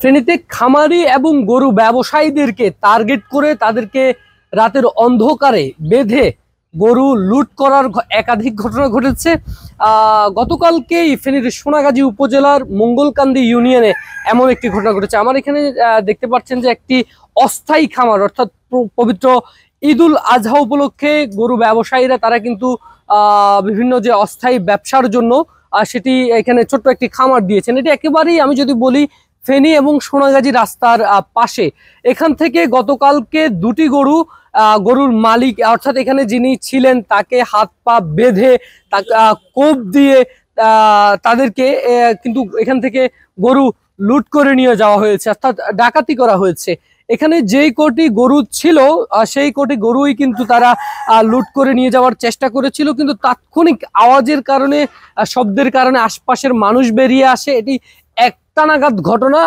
ফেনীতে খামারি এবং গরু ব্যবসায়ীদেরকে টার্গেট করে তাদেরকে রাতের অন্ধকারে বেঁধে গরু লুট করার একাধিক ঘটনা ঘটেছে। গতকালকেই ফেনীর সোনাগাজী উপজেলার মঙ্গলকান্দি ইউনিয়নে এমন একটি ঘটনা ঘটেছে। আমার এখানে দেখতে পাচ্ছেন যে একটি অস্থায়ী খামার, অর্থাৎ পবিত্র ঈদুল আজহা উপলক্ষে গরু ব্যবসায়ীরা তারা কিন্তু বিভিন্ন যে অস্থায়ী ব্যবসার জন্য সেটি এখানে ছোট্ট একটি খামার দিয়েছেন। এটি একেবারেই আমি যদি বলি ফেনী এবং সোনাগাজী রাস্তার পাশে। এখান থেকে গতকালকে দুটি গরুর মালিক অর্থাৎ এখানে যিনি ছিলেন তাকে হাত পা বেঁধে কোপ দিয়ে তাদেরকে কিন্তু এখান থেকে গরু লুট করে নিয়ে যাওয়া হয়েছে, অর্থাৎ ডাকাতি করা হয়েছে। এখানে যেই কোটি গরু ছিল সেই কোটি গরুই কিন্তু তারা লুট করে নিয়ে যাওয়ার চেষ্টা করেছিল, কিন্তু তাৎক্ষণিক আওয়াজের কারণে, শব্দের কারণে আশপাশের মানুষ বেরিয়ে আসে। এটি একটা নাগাদ ঘটনা,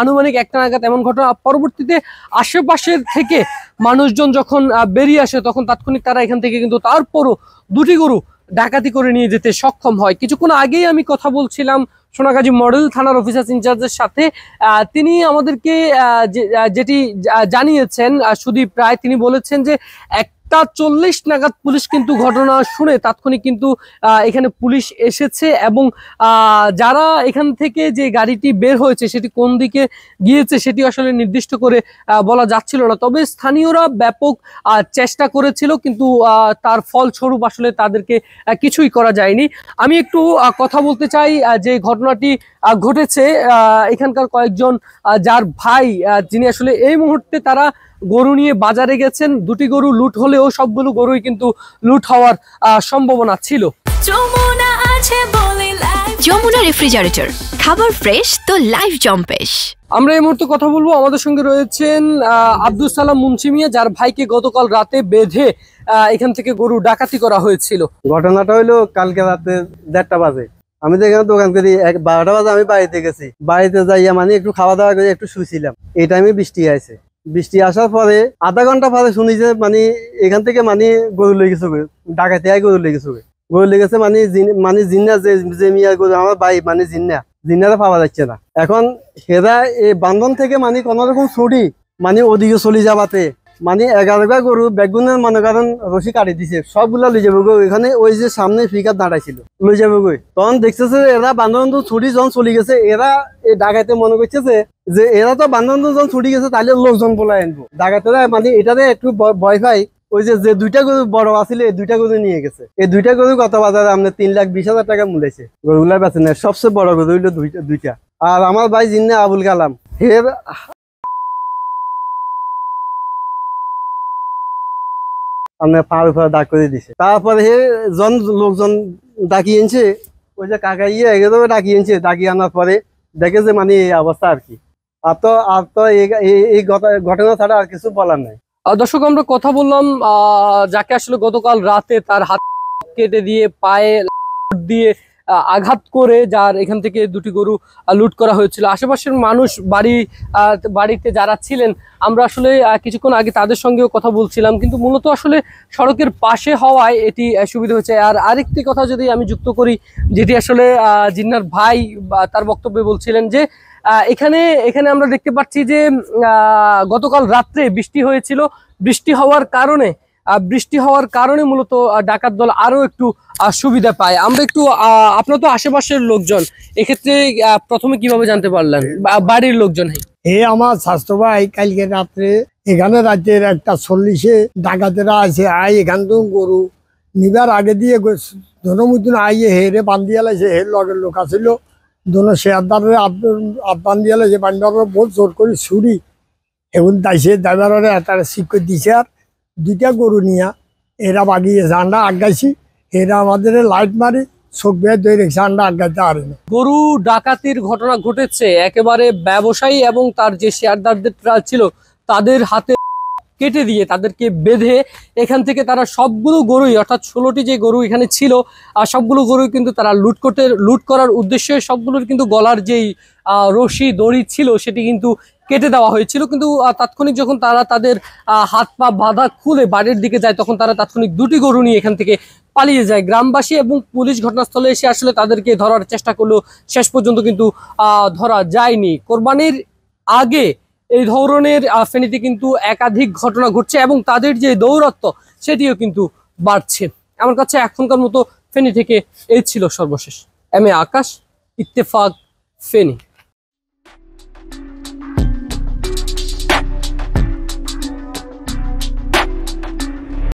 আনুমানিক একটা নাগাদ এমন ঘটনা। পরবর্তীতে আশেপাশের থেকে মানুষজন যখন বেরিয়ে আসে তখন তাৎক্ষণিক তারা এখান থেকে কিন্তু তারপরও দুটি গরু ডাকাতি করে নিয়ে যেতে সক্ষম হয়। কিছুক্ষণ আগেই আমি কথা বলছিলাম সোনাগাজী মডেল থানার অফিসার ইনচার্জের সাথে। তিনি আমাদেরকে যেটি জানিয়েছেন সুদীপ রায়, তিনি বলেছেন যে 1:40 নাগাদ পুলিশ কিন্তু ঘটনা শুনে তাৎক্ষণিক কিন্তু এখানে পুলিশ এসেছে এবং যারা এখান থেকে যে গাড়িটি বের হয়েছে সেটি কোন দিকে গিয়েছে সেটি আসলে নির্দিষ্ট করে বলা যাচ্ছিল না। তবে স্থানীয়রা ব্যাপক চেষ্টা করেছিল, কিন্তু তার ফলস্বরূপ আসলে তাদেরকে কিছুই করা যায়নি। আমি একটু কথা বলতে চাই যে ঘটনাটি ঘটেছে এখানকার কয়েকজন যার ভাই, যিনি আসলে এই মুহূর্তে তারা গরু নিয়ে বাজারে গেছেন। দুটি গরু লুট হলেও সবগুলো গরুই কিন্তু লুট হওয়ার সম্ভাবনা ছিল। যমুনা রেফ্রিজারেটর, খাবার ফ্রেশ তো লাইফ জম্পেশ। আমরা এই মুহূর্তে কথা বলবো, আমাদের সঙ্গে রয়েছেন আব্দুল সালাম মুন্সি মিয়া, যার ভাইকে গতকাল রাতে বেঁধে এখান থেকে গরু ডাকাতি করা হয়েছিল। ঘটনাটা হইলো কালকে রাতে 1:30 বাজে। আমি তো এখানে দোকান করি, 12টা বাজে আমি বাড়িতে গেছি। বাড়িতে যাইয়া মানে একটু খাওয়া দাওয়া করে একটু শুয়েছিলাম। এই টাইমে বৃষ্টি আছে। বৃষ্টি আসার পরে আধা ঘন্টা পরে শুনি যে মানে এখান থেকে মানে গরু লই গেছে, ডাকাতি আয় গরু লই গেছে মানে জিন্না যে মিয়া গরু আমার ভাই মানে জিন্নারা পাওয়া যাচ্ছে না। এখন হেরা এই বান্ধন থেকে মানে কোন রকম ছুটি মানে ওদিকে চলে যাবাতে মানে 11টা গরু বেগুনের মনে করেন রশি কাটি দিছে, সবগুলা লই যাবো গো। এখানে ওই যে সামনে পিকআপ দাঁড়াইছিল লই যাবো গো। তখন দেখতেছে এরা বান্ধন ছুটি যখন চলে গেছে, এরা এই ডাকাইতে মনে করছে যে এরা তো বান্ধন যখন ছুটি গেছে তাহলে লোকজন বলে আনবো। ডাকাতেরা মানে এটাতে একটু ভয় পাই। ওই যে 2টা গরু বড় আছিল এই 2টা গরু নিয়ে গেছে। এই 2টা গরু কত বাজারে আপনার 3,20,000 টাকা মূল্যছে। গরুগুলা বেচে নেয়। সবচেয়ে বড় গরু হইলো 2টা। আর আমার ভাই জিন্না আবুল কালাম হের আপনার পার উপরে দাগ করে দিছে। তারপরে লোকজন ডাকিয়ে এনেছে, ওই যে কাকা এগুলো ডাকিয়ে এনেছে। ডাকিয়ে আনার পরে দেখে যে মানে এই অবস্থা আর কি। আর তো এই ঘটনা ছাড়া আর কিছু বলার নাই। দর্শক, আমরা কথা বললাম যাকে আসলে গতকাল রাতে তার হাত কেটে দিয়ে পায়ে দিয়ে আঘাত করে যার এখান থেকে দুটি গরু লুট করা হয়েছিল। আশেপাশের মানুষ বাড়িতে যারা ছিলেন, আমরা আসলে কিছুক্ষণ আগে তাদের সঙ্গেও কথা বলছিলাম, কিন্তু মূলত আসলে সড়কের পাশে হওয়ায় এটি সুবিধা হয়েছে। আর আরেকটি কথা যদি আমি যুক্ত করি, যেটি আসলে জিন্নার ভাই তার বক্তব্যে বলছিলেন যে এখানে আমরা দেখতে পাচ্ছি যে গতকাল রাত্রে বৃষ্টি হয়েছিল। বৃষ্টি হওয়ার কারণে মূলত ডাকাত দল আরো একটু সুবিধা পায়। আমরা একটু আপনার তো আশেপাশের লোকজন, এক্ষেত্রে প্রথমে কিভাবে জানতে পারলেন? বাড়ির লোকজন আমার স্বাস্থ্য ভাই কালকে রাত্রে এখানে রাতের 1:40 ডাকাতেরা আছে এখান তো গরু নিবার আগে দিয়ে ধনমুদ্দিন আইয়ে হেরে বান্ধিয়া লাইছে। হের লগের লোক আছিল দোনো শেয়ারদারের বান্ধিয়া লাইছে। বান্ধার বহুত জোর করে ছুরি এখন দাইছে, ড্রাইভারের একটা শিক করে দিছে। আর 2টা গরু নিয়া এরা বাগিয়েছে। আমরা আগাইছি, এরা আমাদের লাইট মারি চোখ বেয়ে ধরে রেখেছে। আমরা আগাইতে পারি না। গরু ডাকাতির ঘটনা ঘটেছে একেবারে ব্যবসায়ী এবং তার যে শেয়ারদারদের ছিল তাদের হাতে কেটে দিয়ে তাদেরকে বেঁধে এখান থেকে তারা সবগুলো গরুই, অর্থাৎ 16টি যে গরু এখানে ছিল আর সবগুলো গরুই কিন্তু তারা লুট করার উদ্দেশ্যে সবগুলোর কিন্তু গলার যেই রশি দড়ি ছিল সেটি কিন্তু কেটে দেওয়া হয়েছিল। কিন্তু তাৎক্ষণিক যখন তারা তাদের হাত পা বাঁধা খুলে বাড়ির দিকে যায় তখন তারা তাৎক্ষণিক দুটি গরু নিয়ে এখান থেকে পালিয়ে যায়। গ্রামবাসী এবং পুলিশ ঘটনাস্থলে এসে আসলে তাদেরকে ধরার চেষ্টা করলেও শেষ পর্যন্ত কিন্তু ধরা যায়নি। কোরবানির আগে এই ধরনের ফেনীতে কিন্তু একাধিক ঘটনা ঘটছে এবং তাদের যে দৌরাত্ম্য সেটিও কিন্তু বাড়ছে। আমার কাছে এখনকার মতো ফেনী থেকে এই ছিল সর্বশেষ। M A Akash, Ittefaq, Feni.